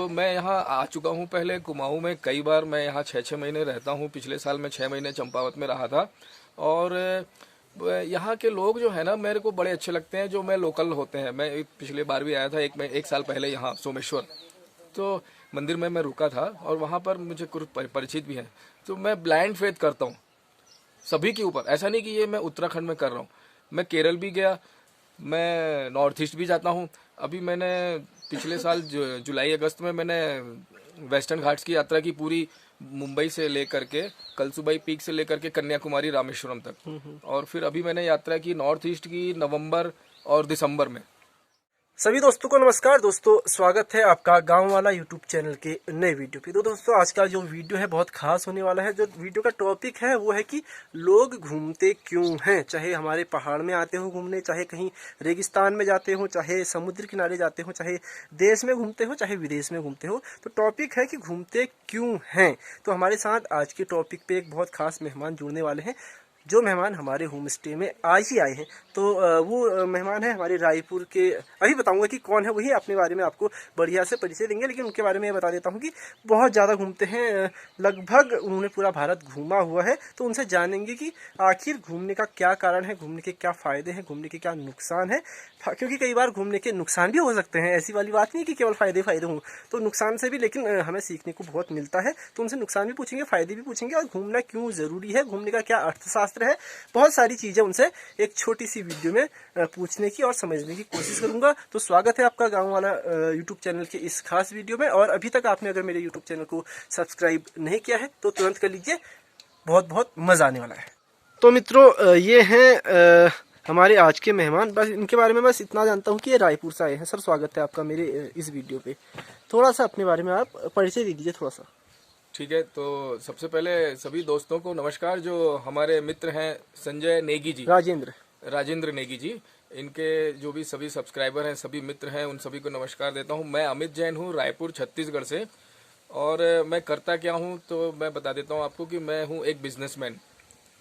तो मैं यहाँ आ चुका हूँ पहले कुमाऊँ में कई बार। मैं यहाँ 6-6 महीने रहता हूँ। पिछले साल मैं 6 महीने चंपावत में रहा था। और यहाँ के लोग जो है ना मेरे को बड़े अच्छे लगते हैं, जो मैं लोकल होते हैं। मैं पिछले बार भी आया था, एक साल पहले यहाँ सोमेश्वर, तो मंदिर में मैं रुका था और वहाँ पर मुझे कुछ परिचित भी हैं। तो मैं ब्लाइंड फेथ करता हूँ सभी के ऊपर। ऐसा नहीं कि ये मैं उत्तराखंड में कर रहा हूँ, मैं केरल भी गया, मैं नॉर्थ ईस्ट भी जाता हूँ। अभी मैंने पिछले साल जुलाई अगस्त में मैंने वेस्टर्न घाट्स की यात्रा की, पूरी मुंबई से लेकर के कलसुबाई पीक से लेकर के कन्याकुमारी रामेश्वरम तक। और फिर अभी मैंने यात्रा की नॉर्थ ईस्ट की नवंबर और दिसंबर में। सभी दोस्तों को नमस्कार। दोस्तों स्वागत है आपका गांव वाला यूट्यूब चैनल के नए वीडियो पे। तो दोस्तों आज का जो वीडियो है बहुत खास होने वाला है। जो वीडियो का टॉपिक है वो है कि लोग घूमते क्यों हैं, चाहे हमारे पहाड़ में आते हो घूमने, चाहे कहीं रेगिस्तान में जाते हो, चाहे समुद्र किनारे जाते हो, चाहे देश में घूमते हो, चाहे विदेश में घूमते हो। तो टॉपिक है कि घूमते क्यों हैं। तो हमारे साथ आज के टॉपिक पे एक बहुत खास मेहमान जुड़ने वाले हैं। जो मेहमान हमारे होम स्टे में आज ही आए हैं, तो वो मेहमान है हमारे रायपुर के। अभी बताऊंगा कि कौन है, वही अपने बारे में आपको बढ़िया से परिचय देंगे। लेकिन उनके बारे में ये बता देता हूँ कि बहुत ज़्यादा घूमते हैं, लगभग उन्होंने पूरा भारत घूमा हुआ है। तो उनसे जानेंगे कि आखिर घूमने का क्या कारण है, घूमने के क्या फ़ायदे हैं, घूमने के क्या नुकसान है। क्योंकि कई बार घूमने के नुकसान भी हो सकते हैं, ऐसी वाली बात नहीं कि केवल फ़ायदे हों। तो नुकसान से भी लेकिन हमें सीखने को बहुत मिलता है। तो उनसे नुकसान भी पूछेंगे, फ़ायदे भी पूछेंगे, और घूमना क्यों ज़रूरी है, घूमने का क्या अर्थशास्त्र है, बहुत सारी चीजें उनसे एक छोटी सी वीडियो में पूछने की और समझने की कोशिश करूंगा। तो स्वागत है आपका गांव वाला यूट्यूब चैनल के इस खास वीडियो में। और अभी तक आपने अगर मेरे यूट्यूब चैनल को सब्सक्राइब नहीं किया है तो तुरंत कर लीजिए, बहुत बहुत मजा आने वाला है। तो मित्रों ये हैं हमारे आज के मेहमान। बस इनके बारे में बस इतना जानता हूँ कि ये रायपुर से आए हैं। सर स्वागत है आपका मेरे इस वीडियो पे। थोड़ा सा अपने बारे में आप परिचय दे दीजिए थोड़ा सा। ठीक है, तो सबसे पहले सभी दोस्तों को नमस्कार। जो हमारे मित्र हैं संजय नेगी जी, राजेंद्र नेगी जी, इनके जो भी सभी सब्सक्राइबर हैं, सभी मित्र हैं, उन सभी को नमस्कार देता हूं। मैं अमित जैन हूं, रायपुर छत्तीसगढ़ से। और मैं करता क्या हूं तो मैं बता देता हूं आपको कि मैं हूं एक बिजनेसमैन,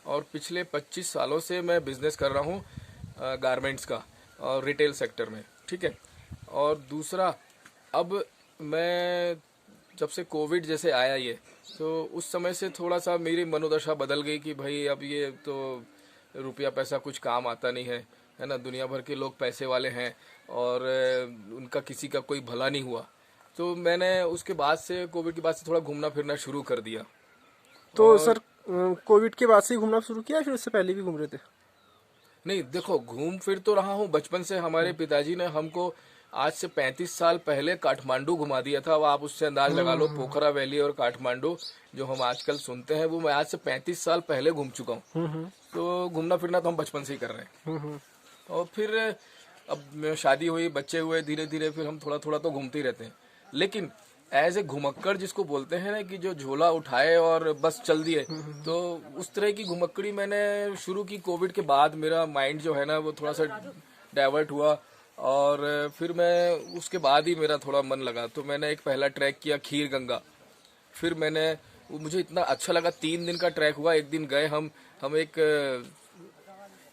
और पिछले 25 सालों से मैं बिजनेस कर रहा हूं गारमेंट्स का और रिटेल सेक्टर में। ठीक है। और दूसरा, अब मैं जब से कोविड जैसे आया ये, तो उस समय से थोड़ा सा मेरी मनोदशा बदल गई कि भाई अब ये तो रुपया पैसा कुछ काम आता नहीं है ना। दुनिया भर के लोग पैसे वाले हैं और उनका किसी का कोई भला नहीं हुआ। तो मैंने उसके बाद से, कोविड के बाद से, थोड़ा घूमना फिरना शुरू कर दिया। तो सर कोविड के बाद से ही घूमना शुरू किया, फिर उससे पहले भी घूम रहे थे? नहीं, देखो, घूम फिर तो रहा हूँ बचपन से। हमारे पिताजी ने हमको आज से 35 साल पहले काठमांडू घुमा दिया था। अब आप उससे अंदाज लगा लो, पोखरा वैली और काठमांडू जो हम आजकल सुनते हैं, वो मैं आज से 35 साल पहले घूम चुका हूँ। तो घूमना फिरना तो हम बचपन से ही कर रहे हैं। और फिर अब शादी हुई, बच्चे हुए, धीरे धीरे फिर हम थोड़ा थोड़ा तो घूमते ही रहते हैं। लेकिन एज ए घुमक्कड़ जिसको बोलते हैं ना, कि जो झोला उठाए और बस चल दिए, तो उस तरह की घुमक्कड़ी मैंने शुरू की कोविड के बाद। मेरा माइंड जो है ना वो थोड़ा सा डाइवर्ट हुआ, और फिर मैं उसके बाद ही मेरा थोड़ा मन लगा। तो मैंने एक पहला ट्रैक किया खीर गंगा। फिर मुझे इतना अच्छा लगा, 3 दिन का ट्रैक हुआ। एक दिन गए हम एक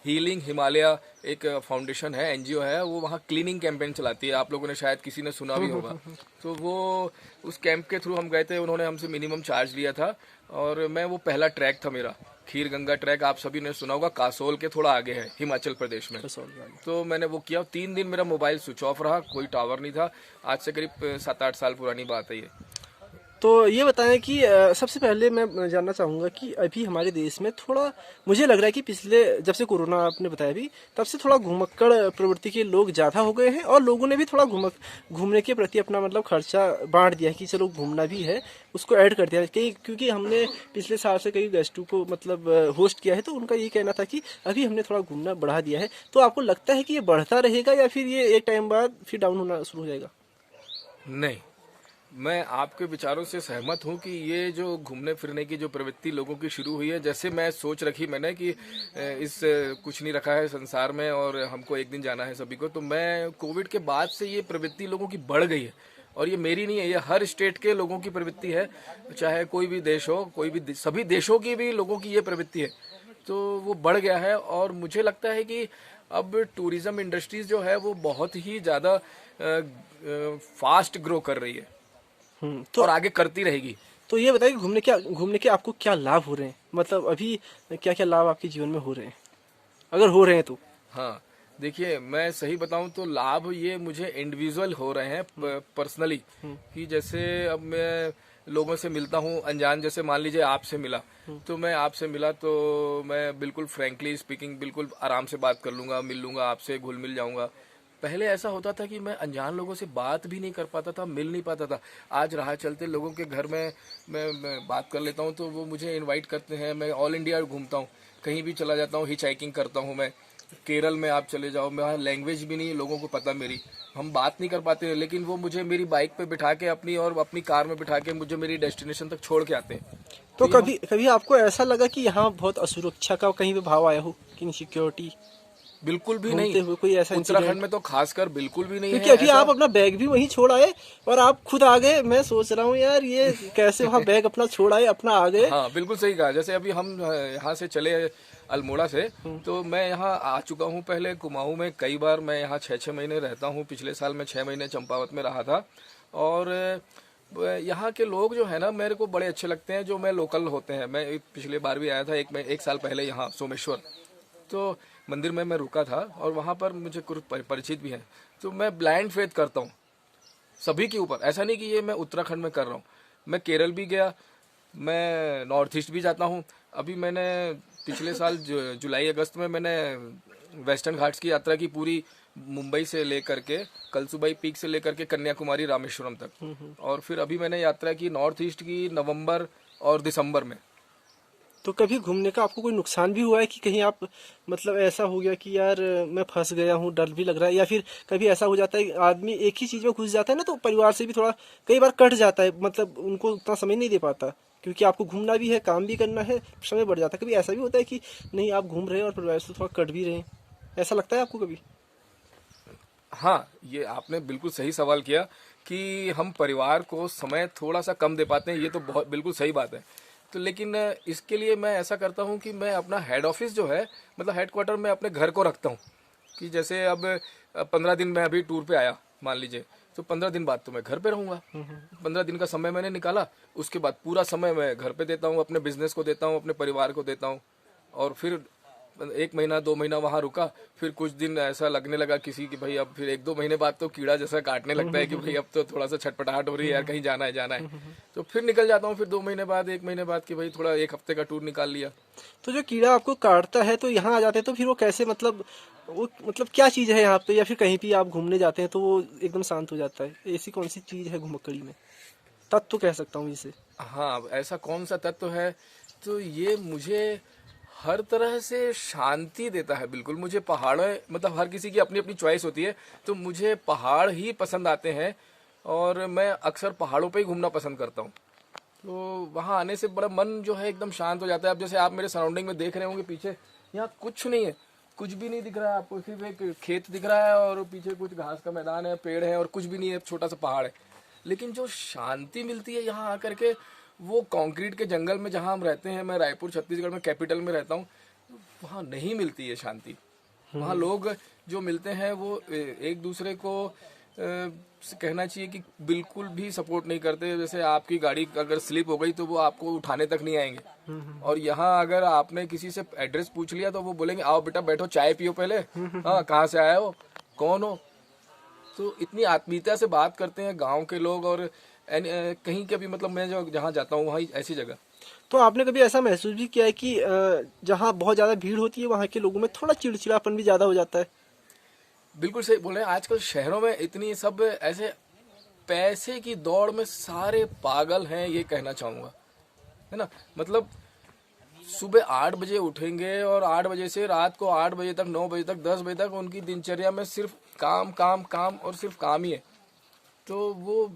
हीलिंग हिमालय, एक फाउंडेशन है, एनजीओ है, वो वहाँ क्लीनिंग कैंपेन चलाती है। आप लोगों ने शायद किसी ने सुना भी होगा। तो वो उस कैंप के थ्रू हम गए थे। उन्होंने हमसे मिनिमम चार्ज लिया था, और वो पहला ट्रैक था मेरा, खीर गंगा ट्रैक। आप सभी ने सुना होगा, कासोल के थोड़ा आगे है, हिमाचल प्रदेश में। तो मैंने वो किया। 3 दिन मेरा मोबाइल स्विच ऑफ रहा, कोई टावर नहीं था। आज से करीब 7-8 साल पुरानी बात है ये। तो ये बताएं कि सबसे पहले मैं जानना चाहूँगा कि अभी हमारे देश में थोड़ा, मुझे लग रहा है कि पिछले, जब से कोरोना आपने बताया भी, तब से थोड़ा घुमक्कड़ प्रवृत्ति के लोग ज़्यादा हो गए हैं। और लोगों ने भी थोड़ा घूमने के प्रति अपना मतलब खर्चा बांट दिया है कि चलो घूमना भी है, उसको ऐड कर दिया है। क्योंकि हमने पिछले साल से कई गेस्टों को मतलब होस्ट किया है, तो उनका ये कहना था कि अभी हमने थोड़ा घूमना बढ़ा दिया है। तो आपको लगता है कि ये बढ़ता रहेगा या फिर ये एक टाइम बाद फिर डाउन होना शुरू हो जाएगा? नहीं, मैं आपके विचारों से सहमत हूं कि ये जो घूमने फिरने की जो प्रवृत्ति लोगों की शुरू हुई है, जैसे मैं सोच रखी मैंने कि इस कुछ नहीं रखा है संसार में और हमको एक दिन जाना है सभी को, तो मैं कोविड के बाद से ये प्रवृत्ति लोगों की बढ़ गई है। और ये मेरी नहीं है, ये हर स्टेट के लोगों की प्रवृत्ति है, चाहे कोई भी देश हो, सभी देशों की भी लोगों की ये प्रवृत्ति है। तो वो बढ़ गया है। और मुझे लगता है कि अब टूरिज्म इंडस्ट्रीज जो है वो बहुत ही ज़्यादा फास्ट ग्रो कर रही है। तो और आगे करती रहेगी। तो ये बताइए घूमने के आपको क्या लाभ हो रहे हैं, मतलब अभी क्या क्या लाभ आपके जीवन में हो रहे हैं, अगर हो रहे हैं तो? हाँ, देखिए मैं सही बताऊं तो लाभ ये मुझे इंडिविजुअल हो रहे हैं पर्सनली, कि जैसे अब मैं लोगों से मिलता हूँ अनजान, जैसे मान लीजिए आपसे मिला, तो मैं आपसे मिला तो मैं बिल्कुल फ्रैंकली स्पीकिंग बिल्कुल आराम से बात कर लूंगा, मिल लूंगा आपसे, घुल मिल जाऊंगा। पहले ऐसा होता था कि मैं अनजान लोगों से बात भी नहीं कर पाता था, मिल नहीं पाता था। आज राह चलते लोगों के घर में मैं बात कर लेता हूँ तो वो मुझे इनवाइट करते हैं। मैं ऑल इंडिया घूमता हूँ, कहीं भी चला जाता हूँ, हिच हाइकिंग करता हूँ मैं। केरल में आप चले जाओ, मैं वहाँ लैंग्वेज भी नहीं लोगों को पता मेरी, हम बात नहीं कर पाते हैं, लेकिन वो मुझे मेरी बाइक पे बिठा के अपनी कार में बिठा के मुझे मेरी डेस्टिनेशन तक छोड़ के आते हैं। तो ये हम कभी कभी आपको ऐसा लगा कि यहाँ बहुत असुरक्षा का कहीं पे भाव आया हो, कि इनसिक्योरिटी बिल्कुल भी नहीं। घूमते हुए कोई ऐसा उत्तराखंड इंसिडेंट? में तो खासकर बिल्कुल भी नहीं क्योंकि है अभी ऐसा। आप अपना बैग भी वहीं छोड़ आए और आप खुद आ गए। मैं सोच रहा हूँ यार, ये कैसे वहाँ बैग अपना छोड़ आए, अपना आ गए। हाँ बिल्कुल सही कहा। जैसे अभी हम यहाँ से चले अल्मोड़ा से, तो मैं यहाँ आ चुका हूँ पहले कुमाऊँ में कई बार। मैं यहाँ 6-6 महीने रहता हूँ। पिछले साल मैं 6 महीने चंपावत में रहा था। और यहाँ के लोग जो है ना मेरे को बड़े अच्छे लगते हैं, जो मैं लोकल होते हैं। मैं पिछले बार भी आया था एक साल पहले यहाँ सोमेश्वर, तो मंदिर में मैं रुका था और वहाँ पर मुझे कुछ परिचित भी हैं। तो मैं ब्लाइंड फेथ करता हूँ सभी के ऊपर। ऐसा नहीं कि ये मैं उत्तराखंड में कर रहा हूँ, मैं केरल भी गया, मैं नॉर्थ ईस्ट भी जाता हूँ। अभी मैंने पिछले साल जुलाई अगस्त में मैंने वेस्टर्न घाट्स की यात्रा की पूरी, मुंबई से लेकर के कलसुबाई पीक से लेकर के कन्याकुमारी रामेश्वरम तक। और फिर अभी मैंने यात्रा की नॉर्थ ईस्ट की नवंबर और दिसंबर में। तो कभी घूमने का आपको कोई नुकसान भी हुआ है कि कहीं आप, मतलब ऐसा हो गया कि यार मैं फंस गया हूँ, डर भी लग रहा है, या फिर कभी ऐसा हो जाता है आदमी एक ही चीज में घुस जाता है ना, तो परिवार से भी थोड़ा कई बार कट जाता है, मतलब उनको उतना समय नहीं दे पाता, क्योंकि आपको घूमना भी है, काम भी करना है, समय बढ़ जाता है। कभी ऐसा भी होता है कि नहीं, आप घूम रहे हैं और परिवार से थोड़ा कट भी रहे हैं, ऐसा लगता है आपको कभी? हाँ, ये आपने बिल्कुल सही सवाल किया कि हम परिवार को समय थोड़ा सा कम दे पाते हैं, ये तो बहुत बिल्कुल सही बात है। तो लेकिन इसके लिए मैं ऐसा करता हूँ कि मैं अपना हेड ऑफिस जो है, मतलब हेडक्वार्टर में अपने घर को रखता हूँ। कि जैसे अब 15 दिन मैं अभी टूर पे आया मान लीजिए, तो 15 दिन बाद तो मैं घर पे रहूंगा। 15 दिन का समय मैंने निकाला, उसके बाद पूरा समय मैं घर पे देता हूँ, अपने बिजनेस को देता हूँ, अपने परिवार को देता हूँ। और फिर 1 महीना 2 महीना वहां रुका, फिर कुछ दिन ऐसा लगने लगा किसी की भाई, अब फिर 1-2 महीने बाद तो कीड़ा जैसा काटने लगता है कि भाई अब तो थोड़ा सा छटपटाहट हो रही है यार, कहीं जाना है जाना है। तो फिर निकल जाता हूँ, फिर 2 महीने बाद 1 महीने बाद कि भाई थोड़ा 1 हफ्ते का टूर निकाल लिया। तो जो कीड़ा आपको काटता है तो यहाँ आ जाते हैं, तो फिर वो कैसे, मतलब वो मतलब क्या चीज़ है यहाँ पे, या फिर कहीं भी आप घूमने जाते हैं तो वो एकदम शांत हो जाता है? ऐसी कौन सी चीज़ है घुमक्कड़ी में, तत्व कह सकता हूँ इसे? हाँ, ऐसा कौन सा तत्व है? तो ये मुझे हर तरह से शांति देता है। बिल्कुल, मुझे पहाड़, मतलब हर किसी की अपनी अपनी चॉइस होती है, तो मुझे पहाड़ ही पसंद आते हैं और मैं अक्सर पहाड़ों पे ही घूमना पसंद करता हूँ। तो वहाँ आने से बड़ा मन जो है एकदम शांत हो जाता है। अब जैसे आप मेरे सराउंडिंग में देख रहे होंगे पीछे, यहाँ कुछ नहीं है, कुछ भी नहीं दिख रहा है आपको, सिर्फ एक खेत दिख रहा है और पीछे कुछ घास का मैदान है, पेड़ है और कुछ भी नहीं है, छोटा सा पहाड़ है। लेकिन जो शांति मिलती है यहाँ आकर के, वो कंक्रीट के जंगल में जहाँ हम रहते हैं, मैं रायपुर छत्तीसगढ़ में कैपिटल में रहता हूँ, वहाँ नहीं मिलती है शांति। वहाँ लोग जो मिलते हैं वो एक दूसरे को कहना चाहिए कि बिल्कुल भी सपोर्ट नहीं करते। जैसे आपकी गाड़ी अगर स्लिप हो गई तो वो आपको उठाने तक नहीं आएंगे। और यहाँ अगर आपने किसी से एड्रेस पूछ लिया तो वो बोलेंगे आओ बेटा बैठो, चाय पियो पहले, हाँ कहाँ से आए हो, कौन हो। तो इतनी आत्मीयता से बात करते हैं गांव के लोग। और कहीं के भी, मतलब मैं जो जहाँ जाता हूँ वहाँ ऐसी जगह। तो आपने कभी ऐसा महसूस भी किया है कि जहाँ बहुत ज़्यादा भीड़ होती है वहाँ के लोगों में थोड़ा चिड़चिड़ापन भी ज़्यादा हो जाता है? बिल्कुल सही बोल रहे हैं। आजकल शहरों में इतनी सब ऐसे पैसे की दौड़ में सारे पागल हैं, ये कहना चाहूंगा, है ना। मतलब सुबह 8 बजे उठेंगे और 8 बजे से रात को 8 बजे तक, 9 बजे तक, 10 बजे तक उनकी दिनचर्या में सिर्फ काम काम काम और सिर्फ काम ही है। तो वो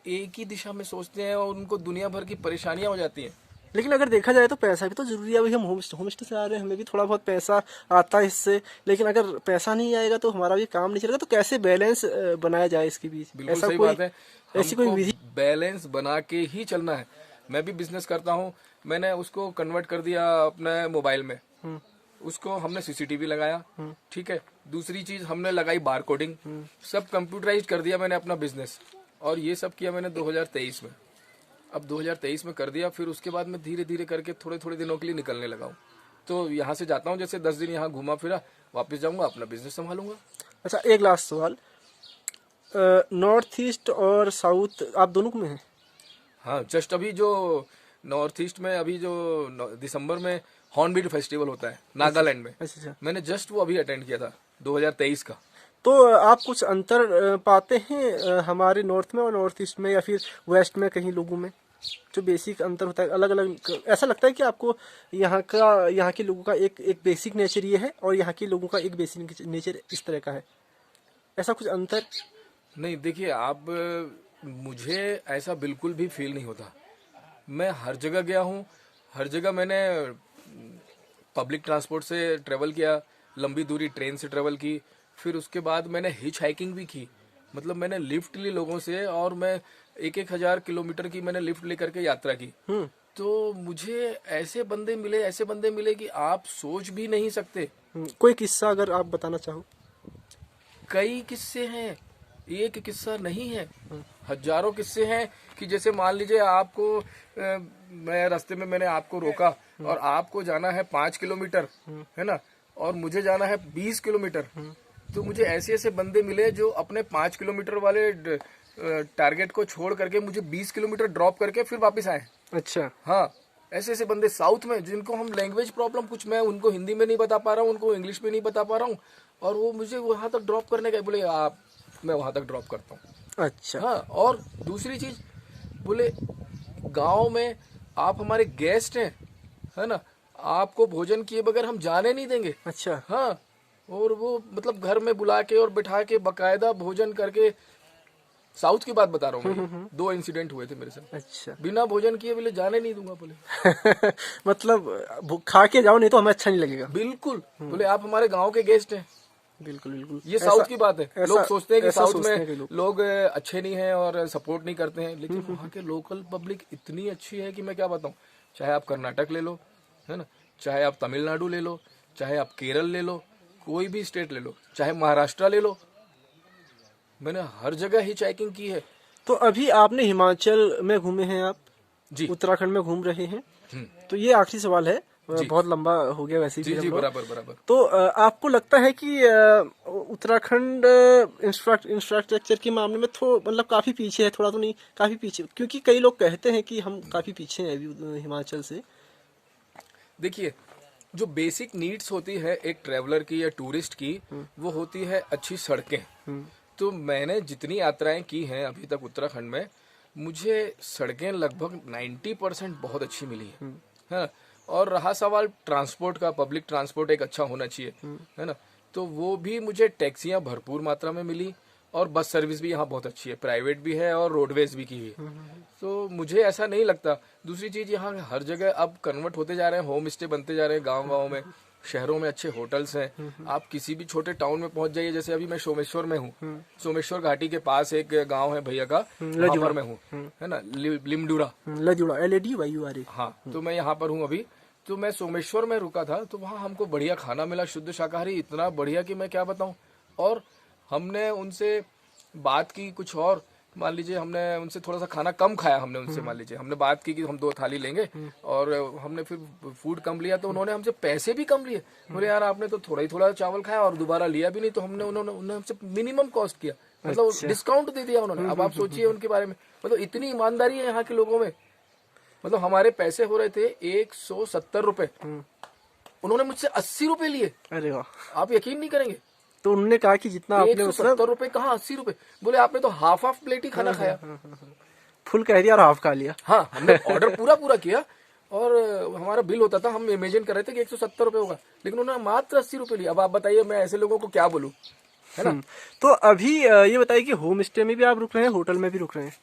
एक ही दिशा में सोचते हैं और उनको दुनिया भर की परेशानियां हो जाती हैं। लेकिन अगर देखा जाए तो पैसा भी तो जरूरी है। अभी हम होमस्टे से आ रहे हैं, हमें भी थोड़ा बहुत पैसा आता है इससे, लेकिन अगर पैसा नहीं आएगा तो हमारा भी काम नहीं चलेगा। तो कैसे बैलेंस बनाया जाए इसके बीच? बिल्कुल ऐसा सही कोई बात है, ऐसी कोई हमको विधि? बैलेंस बना के ही चलना है। मैं भी बिजनेस करता हूँ, मैंने उसको कन्वर्ट कर दिया अपने मोबाइल में। उसको हमने सीसीटीवी लगाया, ठीक है। दूसरी चीज हमने लगाई बार कोडिंग, सब कंप्यूटराइज कर दिया मैंने अपना बिजनेस। और ये सब किया मैंने 2023 में। अब 2023 में कर दिया, फिर उसके बाद मैं धीरे धीरे करके थोड़े थोड़े दिनों के लिए निकलने लगा हूँ। तो यहाँ से जाता हूँ, जैसे 10 दिन यहाँ घूमा फिरा, वापस जाऊँगा, अपना बिजनेस संभालूंगा। अच्छा, एक लास्ट सवाल, नॉर्थ ईस्ट और साउथ आप दोनों में हैं? हाँ, जस्ट अभी जो नॉर्थ ईस्ट में अभी जो दिसंबर में हॉर्नबिल फेस्टिवल होता है नागालैंड में, अच्छा, मैंने जस्ट वो अभी अटेंड किया था 2023 का। तो आप कुछ अंतर पाते हैं हमारे नॉर्थ में और नॉर्थ ईस्ट में, या फिर वेस्ट में कहीं लोगों में जो बेसिक अंतर होता है अलग अलग? ऐसा लगता है कि आपको यहाँ के लोगों का एक बेसिक नेचर ये है और यहाँ के लोगों का एक बेसिक नेचर इस तरह का है, ऐसा कुछ अंतर? नहीं, देखिए आप, मुझे ऐसा बिल्कुल भी फील नहीं होता। मैं हर जगह गया हूँ, हर जगह मैंने पब्लिक ट्रांसपोर्ट से ट्रेवल किया, लंबी दूरी ट्रेन से ट्रेवल की, फिर उसके बाद मैंने हिच हाइकिंग भी की। मतलब मैंने लिफ्ट ली लोगों से, और मैं 1,000 किलोमीटर की मैंने लिफ्ट लेकर के यात्रा की। तो मुझे ऐसे बंदे मिले कि आप सोच भी नहीं सकते। कोई किस्सा अगर आप बताना चाहो? कई किस्से हैं, एक किस्सा नहीं है, हजारों किस्से हैं। कि जैसे मान लीजिए आपको मैं रास्ते में मैंने आपको रोका, और आपको जाना है 5 किलोमीटर, है ना, और मुझे जाना है 20 किलोमीटर। तो मुझे ऐसे ऐसे बंदे मिले जो अपने 5 किलोमीटर वाले टारगेट को छोड़ करके मुझे 20 किलोमीटर ड्रॉप करके फिर वापस आए। अच्छा। हाँ, ऐसे ऐसे बंदे साउथ में, जिनको हम लैंग्वेज प्रॉब्लम, कुछ मैं उनको हिंदी में नहीं बता पा रहा हूँ, उनको इंग्लिश में नहीं बता पा रहा हूँ, और वो मुझे वहां तक ड्रॉप करने का बोले, आप मैं वहां तक ड्रॉप करता हूँ। अच्छा। हाँ, और दूसरी चीज बोले, गांव में आप हमारे गेस्ट हैं, है ना, आपको भोजन किए बगैर हम जाने नहीं देंगे। अच्छा। हाँ, और वो मतलब घर में बुला के और बिठा के बकायदा भोजन करके, साउथ की बात बता रहा हूँ, 2 इंसिडेंट हुए थे मेरे साथ। अच्छा। बिना भोजन किए बोले जाने नहीं दूंगा बोले। मतलब खा के जाओ, नहीं तो हमें अच्छा नहीं लगेगा। बिल्कुल, बोले आप हमारे गांव के गेस्ट हैं। बिल्कुल बिल्कुल, ये साउथ की बात है। लोग सोचते हैं कि ऐसा साउथ सोचते हैं में कि लोग अच्छे नहीं हैं और सपोर्ट नहीं करते हैं, लेकिन वहाँ के लोकल पब्लिक इतनी अच्छी है कि मैं क्या बताऊँ। चाहे आप कर्नाटक ले लो, है ना, चाहे आप तमिलनाडु ले लो, चाहे आप केरल ले लो, कोई भी स्टेट ले लो, चाहे महाराष्ट्र ले लो, मैंने हर जगह हिच हाइकिंग की है। तो अभी आपने हिमाचल में घूमे हैं आप, जी, उत्तराखंड में घूम रहे हैं, तो ये आखिरी सवाल है, बहुत लंबा हो गया वैसे भी जी हम जी, लोग। बराबर बराबर। तो आपको लगता है कि उत्तराखंड इंफ्रास्ट्रक्चर के मामले में मतलब काफी पीछे है, थोड़ा तो नहीं, काफी पीछे? क्योंकि कई लोग कहते हैं कि हम काफी पीछे हैं अभी हिमाचल से। देखिए, जो बेसिक नीड्स होती है एक ट्रैवलर की या टूरिस्ट की, वो होती है अच्छी सड़कें। तो मैंने जितनी यात्राएं की हैं अभी तक उत्तराखंड में, मुझे सड़कें लगभग 90% बहुत अच्छी मिली है। और रहा सवाल ट्रांसपोर्ट का, पब्लिक ट्रांसपोर्ट एक अच्छा होना चाहिए, है ना, तो वो भी मुझे टैक्सियां भरपूर मात्रा में मिली, और बस सर्विस भी यहाँ बहुत अच्छी है, प्राइवेट भी है और रोडवेज भी की है। तो मुझे ऐसा नहीं लगता। दूसरी चीज, यहाँ हर जगह अब कन्वर्ट होते जा रहे हैं, होम स्टे बनते जा रहे हैं गाँव गाँव में, शहरों में अच्छे होटल्स हैं। आप किसी भी छोटे टाउन में पहुंच जाइए, जैसे अभी मैं सोमेश्वर में हूँ, सोमेश्वर घाटी के पास एक गांव है भैया का, वहां पर मैं हूँ, है ना, लिमडूरा, लजुड़ा, LADYURA। हाँ, तो मैं यहाँ पर हूँ अभी। तो मैं सोमेश्वर में रुका था, तो वहाँ हमको बढ़िया खाना मिला, शुद्ध शाकाहारी, इतना बढ़िया कि मैं क्या बताऊँ। और हमने उनसे बात की कुछ और, मान लीजिए हमने उनसे थोड़ा सा खाना कम खाया, हमने उनसे मान लीजिए हमने बात की कि हम 2 थाली लेंगे, और हमने फिर फूड कम लिया, तो उन्होंने हमसे पैसे भी कम लिए। बोले यार आपने तो थोड़ा ही थोड़ा चावल खाया और दोबारा लिया भी नहीं, तो उन्होंने हमसे मिनिमम कॉस्ट किया, मतलब डिस्काउंट दे दिया उन्होंने। अब आप सोचिए उनके बारे में, मतलब इतनी ईमानदारी है यहाँ के लोगों में। मतलब हमारे पैसे हो रहे थे 170 रुपए, उन्होंने मुझसे 80 रुपए लिए। अरे वाह, आप यकीन नहीं करेंगे। तो उन्होंने कहा कि जितना आपने 170 रुपए कहाँ, 80 रुपए। बोले आपने तो हाफ प्लेट ही खाना खाया। फुल कह दिया और हाफ खा लिया। हाँ, हमने ऑर्डर पूरा किया, और हमारा बिल होता था, हम इमेजिन कर रहे थे कि 170 रुपए होगा, लेकिन उन्होंने मात्र 80 रुपए लिया। अब आप बताइए मैं ऐसे लोगों को क्या बोलूं, है ना। तो अभी ये बताइए कि होम स्टे में भी आप रुक रहे हैं, होटल में भी रुक रहे हैं?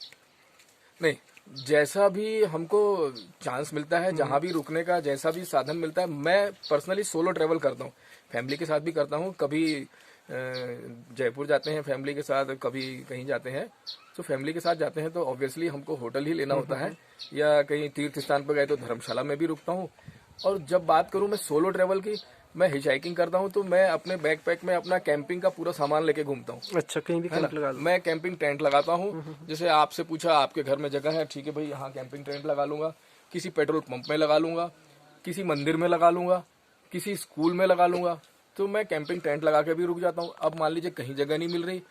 नहीं, जैसा भी हमको चांस मिलता है, जहां भी रुकने का जैसा भी साधन मिलता है। मैं पर्सनली सोलो ट्रेवल करता हूँ, फैमिली के साथ भी करता हूँ। कभी जयपुर जाते हैं फैमिली के साथ, कभी कहीं जाते हैं तो फैमिली के साथ जाते हैं, तो ऑब्वियसली हमको होटल ही लेना होता है, या कहीं तीर्थ स्थान पर गए तो धर्मशाला में भी रुकता हूँ। और जब बात करूं मैं सोलो ट्रेवल की, मैं हिच हाइकिंग करता हूँ तो मैं अपने बैकपैक में अपना कैंपिंग का पूरा सामान लेके घूमता हूँ। अच्छा, कहीं भी कैंप लगा लो। मैं कैंपिंग टेंट लगाता हूँ। जैसे आपसे पूछा आपके घर में जगह है, ठीक है भाई, यहाँ कैंपिंग टेंट लगा लूंगा, किसी पेट्रोल पंप में लगा लूंगा, किसी मंदिर में लगा लूंगा, किसी स्कूल में लगा लूंगा। तो मैं कैंपिंग टेंट लगा के भी रुक जाता हूँ। अब मान लीजिए कहीं जगह नहीं मिल रही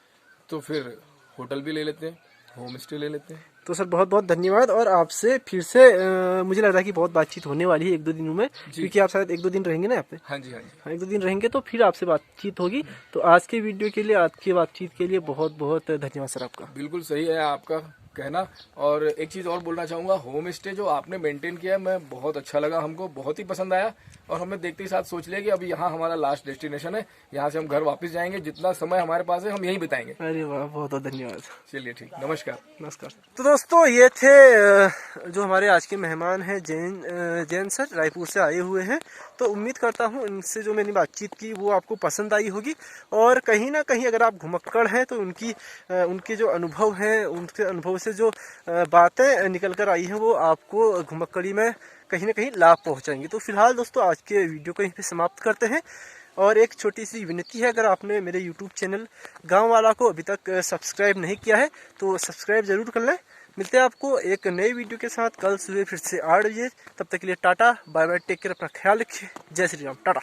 तो फिर होटल भी ले लेते हैं, होम स्टे ले लेते हैं। तो सर बहुत बहुत धन्यवाद। और आपसे फिर से मुझे लग रहा है कि बहुत बातचीत होने वाली है 1-2 दिनों में, क्योंकि आप शायद 1-2 दिन रहेंगे ना यहाँ पे। हाँ जी, हाँ जी, हाँ, 1-2 दिन रहेंगे तो फिर आपसे बातचीत होगी। तो आज के वीडियो के लिए, आज की बातचीत के लिए बहुत बहुत धन्यवाद सर आपका। बिल्कुल सही है आपका कहना। और एक चीज और बोलना चाहूंगा, होम स्टे जो आपने मेंटेन किया है, मैं बहुत अच्छा लगा, हमको बहुत ही पसंद आया। और हमने देखते ही साथ सोच लिया कि अब यहाँ हमारा लास्ट डेस्टिनेशन है, यहाँ से हम घर वापस जाएंगे, जितना समय हमारे पास है हम यहीं बिताएंगे। अरे वाह, बहुत बहुत धन्यवाद। चलिए ठीक, नमस्कार। नमस्कार। तो दोस्तों ये थे जो हमारे आज के मेहमान हैं, जैन सर, रायपुर से आए हुए हैं। तो उम्मीद करता हूँ इनसे जो मैंने बातचीत की वो आपको पसंद आई होगी। और कहीं ना कहीं अगर आप घुमक्कड़ हैं तो उनके जो अनुभव हैं, उनके अनुभव से जो बातें निकल कर आई हैं वो आपको घुमक्कड़ी में कहीं ना कहीं लाभ पहुँचाएंगे। तो फिलहाल दोस्तों आज के वीडियो को यहीं पे समाप्त करते हैं। और एक छोटी सी विनती है, अगर आपने मेरे YouTube चैनल गांव वाला को अभी तक सब्सक्राइब नहीं किया है तो सब्सक्राइब जरूर कर लें। मिलते हैं आपको एक नई वीडियो के साथ कल सुबह फिर से 8 बजे। तब तक के लिए tata bye bye, take care, अपना ख्याल रखिए। जय श्री राम, टाटा।